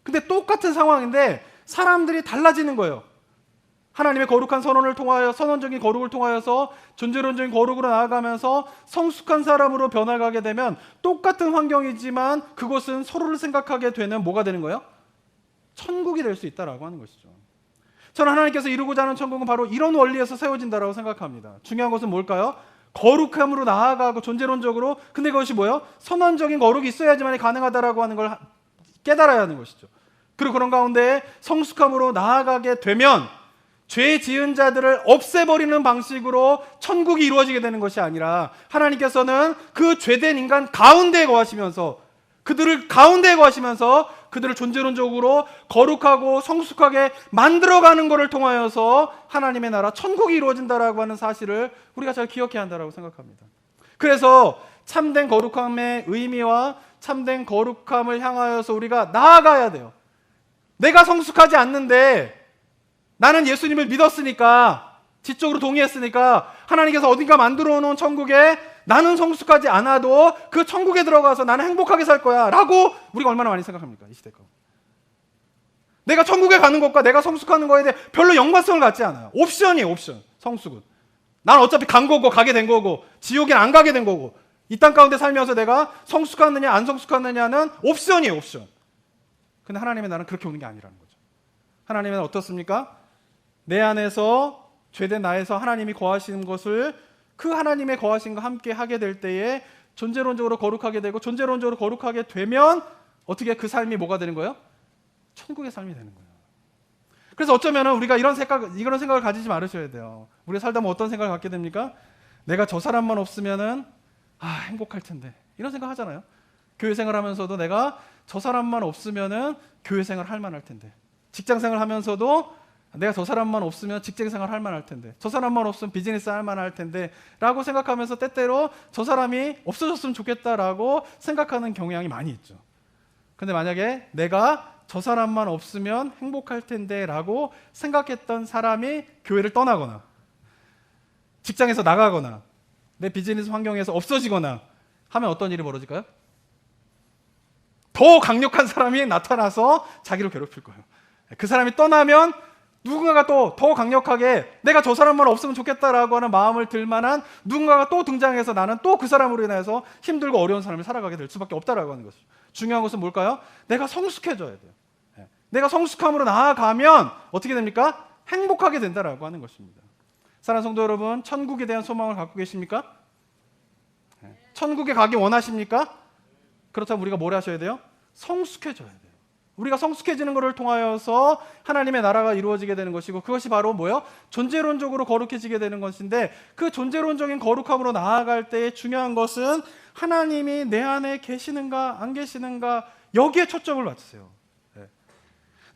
근데 똑같은 상황인데 사람들이 달라지는 거예요. 하나님의 거룩한 선언을 통하여 선언적인 거룩을 통하여서 존재론적인 거룩으로 나아가면서 성숙한 사람으로 변화가게 되면 똑같은 환경이지만 그곳은 서로를 생각하게 되는 뭐가 되는 거예요? 천국이 될 수 있다라고 하는 것이죠. 저는 하나님께서 이루고자 하는 천국은 바로 이런 원리에서 세워진다라고 생각합니다. 중요한 것은 뭘까요? 거룩함으로 나아가고 존재론적으로, 근데 그것이 뭐예요? 선언적인 거룩이 있어야지만 가능하다라고 하는 걸 깨달아야 하는 것이죠. 그리고 그런 가운데 성숙함으로 나아가게 되면 죄 지은 자들을 없애버리는 방식으로 천국이 이루어지게 되는 것이 아니라 하나님께서는 그 죄된 인간 가운데에 거하시면서 그들을 존재론적으로 거룩하고 성숙하게 만들어가는 것을 통하여서 하나님의 나라 천국이 이루어진다라고 하는 사실을 우리가 잘 기억해야 한다고 생각합니다. 그래서 참된 거룩함의 의미와 참된 거룩함을 향하여서 우리가 나아가야 돼요. 내가 성숙하지 않는데 나는 예수님을 믿었으니까, 지적으로 동의했으니까 하나님께서 어딘가 만들어 놓은 천국에 나는 성숙하지 않아도 그 천국에 들어가서 나는 행복하게 살 거야 라고 우리가 얼마나 많이 생각합니까? 이 시대가. 내가 천국에 가는 것과 내가 성숙하는 거에 대해 별로 연관성을 갖지 않아요. 옵션이에요. 옵션. 성숙은. 난 어차피 간 거고 가게 된 거고 지옥엔 안 가게 된 거고 이 땅 가운데 살면서 내가 성숙하느냐 안 성숙하느냐는 옵션이에요. 옵션. 근데 하나님의 나라는 그렇게 오는 게 아니라는 거죠. 하나님의 나라는 어떻습니까? 내 안에서 죄된 나에서 하나님이 거하시는 것을 그 하나님의 거하심과 함께 하게 될 때에 존재론적으로 거룩하게 되고 존재론적으로 거룩하게 되면 어떻게 그 삶이 뭐가 되는 거예요? 천국의 삶이 되는 거예요. 그래서 어쩌면 우리가 이런 생각을 가지지 말으셔야 돼요. 우리가 살다 보면 어떤 생각을 갖게 됩니까? 내가 저 사람만 없으면은 행복할 텐데 이런 생각 하잖아요. 교회 생활하면서도 내가 저 사람만 없으면은 교회 생활 할 만할 텐데, 직장 생활 하면서도 내가 저 사람만 없으면 직장 생활 할 만할 텐데, 저 사람만 없으면 비즈니스 할 만할 텐데 라고 생각하면서 때때로 저 사람이 없어졌으면 좋겠다라고 생각하는 경향이 많이 있죠. 근데 만약에 내가 저 사람만 없으면 행복할 텐데 라고 생각했던 사람이 교회를 떠나거나 직장에서 나가거나 내 비즈니스 환경에서 없어지거나 하면 어떤 일이 벌어질까요? 더 강력한 사람이 나타나서 자기를 괴롭힐 거예요. 그 사람이 떠나면 누군가가 또 더 강력하게 내가 저 사람만 없으면 좋겠다라고 하는 마음을 들 만한 누군가가 또 등장해서 나는 또 그 사람으로 인해서 힘들고 어려운 삶을 살아가게 될 수밖에 없다라고 하는 것이죠. 중요한 것은 뭘까요? 내가 성숙해져야 돼요. 내가 성숙함으로 나아가면 어떻게 됩니까? 행복하게 된다라고 하는 것입니다. 사랑하는 성도 여러분, 천국에 대한 소망을 갖고 계십니까? 천국에 가기 원하십니까? 그렇다면 우리가 뭘 하셔야 돼요? 성숙해져야 돼요. 우리가 성숙해지는 것을 통하여서 하나님의 나라가 이루어지게 되는 것이고, 그것이 바로 뭐예요? 존재론적으로 거룩해지게 되는 것인데, 그 존재론적인 거룩함으로 나아갈 때의 중요한 것은 하나님이 내 안에 계시는가 안 계시는가, 여기에 초점을 맞추세요.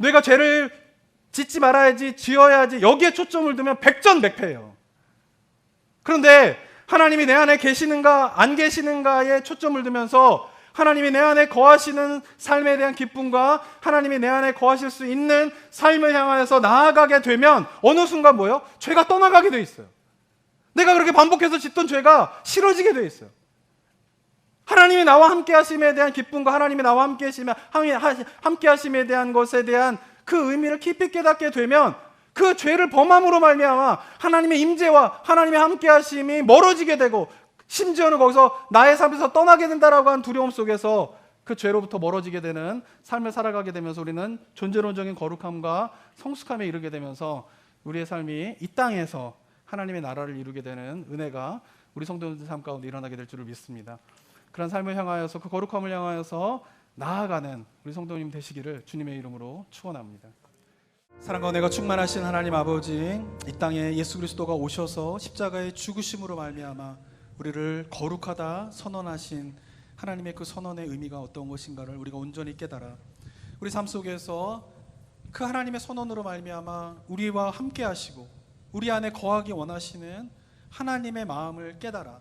내가 죄를 짓지 말아야지, 지어야지, 여기에 초점을 두면 백전백패예요. 그런데 하나님이 내 안에 계시는가 안 계시는가에 초점을 두면서 하나님이 내 안에 거하시는 삶에 대한 기쁨과 하나님이 내 안에 거하실 수 있는 삶을 향하여서 나아가게 되면 어느 순간 뭐예요? 죄가 떠나가게 돼 있어요. 내가 그렇게 반복해서 짓던 죄가 싫어지게 돼 있어요. 하나님이 나와 함께 하심에 대한 기쁨과 하나님이 나와 함께 하심에 대한 것에 대한 그 의미를 깊이 깨닫게 되면 그 죄를 범함으로 말미암아 하나님의 임재와 하나님의 함께 하심이 멀어지게 되고, 심지어는 거기서 나의 삶에서 떠나게 된다라고 한 두려움 속에서 그 죄로부터 멀어지게 되는 삶을 살아가게 되면서 우리는 존재론적인 거룩함과 성숙함에 이르게 되면서 우리의 삶이 이 땅에서 하나님의 나라를 이루게 되는 은혜가 우리 성도님들 삶 가운데 일어나게 될 줄을 믿습니다. 그런 삶을 향하여서, 그 거룩함을 향하여서 나아가는 우리 성도님 되시기를 주님의 이름으로 축원합니다. 사랑과 은혜가 충만하신 하나님 아버지, 이 땅에 예수 그리스도가 오셔서 십자가의 죽으심으로 말미암아 우리를 거룩하다 선언하신 하나님의 그 선언의 의미가 어떤 것인가를 우리가 온전히 깨달아 우리 삶 속에서 그 하나님의 선언으로 말미암아 우리와 함께 하시고 우리 안에 거하기 원하시는 하나님의 마음을 깨달아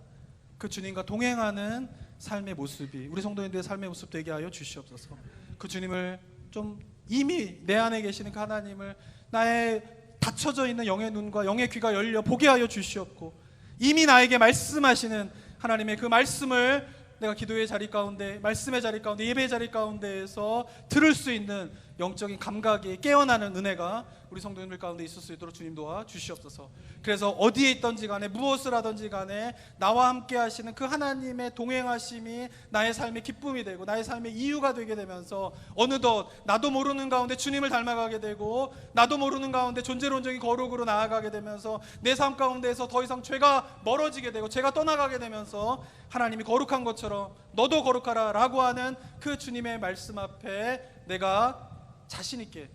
그 주님과 동행하는 삶의 모습이 우리 성도님들의 삶의 모습 되게 하여 주시옵소서. 그 주님을 좀 이미 내 안에 계시는 그 하나님을 나의 닫혀져 있는 영의 눈과 영의 귀가 열려 보게 하여 주시옵고, 이미 나에게 말씀하시는 하나님의 그 말씀을 내가 기도의 자리 가운데, 말씀의 자리 가운데, 예배의 자리 가운데에서 들을 수 있는 영적인 감각이 깨어나는 은혜가 우리 성도님들 가운데 있을 수 있도록 주님 도와 주시옵소서. 그래서 어디에 있든지 간에 무엇을 하든지 간에 나와 함께 하시는 그 하나님의 동행하심이 나의 삶의 기쁨이 되고 나의 삶의 이유가 되게 되면서 어느덧 나도 모르는 가운데 주님을 닮아가게 되고 나도 모르는 가운데 존재론적인 거룩으로 나아가게 되면서 내 삶 가운데에서 더 이상 죄가 멀어지게 되고 죄가 떠나가게 되면서 하나님이 거룩한 것처럼 너도 거룩하라 라고 하는 그 주님의 말씀 앞에 내가 자신 있게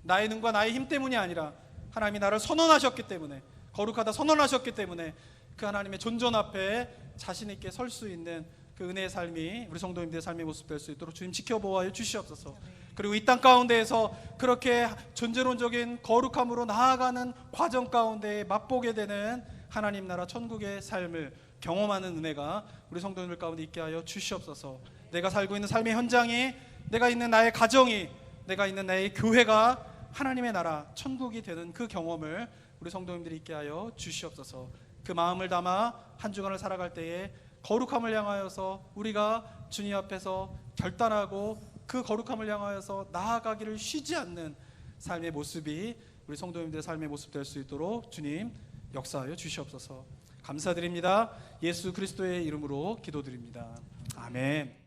나의 능과 나의 힘 때문이 아니라 하나님이 나를 선언하셨기 때문에, 거룩하다 선언하셨기 때문에 그 하나님의 존전 앞에 자신 있게 설 수 있는 그 은혜의 삶이 우리 성도님들의 삶의 모습 될 수 있도록 주님 지켜보아 주시옵소서. 그리고 이 땅 가운데에서 그렇게 존재론적인 거룩함으로 나아가는 과정 가운데 맛보게 되는 하나님 나라 천국의 삶을 경험하는 은혜가 우리 성도님들 가운데 있게 하여 주시옵소서. 내가 살고 있는 삶의 현장이, 내가 있는 나의 가정이, 내가 있는 나의 교회가 하나님의 나라 천국이 되는 그 경험을 우리 성도님들이 있게 하여 주시옵소서. 그 마음을 담아 한 주간을 살아갈 때에 거룩함을 향하여서 우리가 주님 앞에서 결단하고 그 거룩함을 향하여서 나아가기를 쉬지 않는 삶의 모습이 우리 성도님들의 삶의 모습 될 수 있도록 주님 역사하여 주시옵소서. 감사드립니다. 예수 그리스도의 이름으로 기도드립니다. 아멘.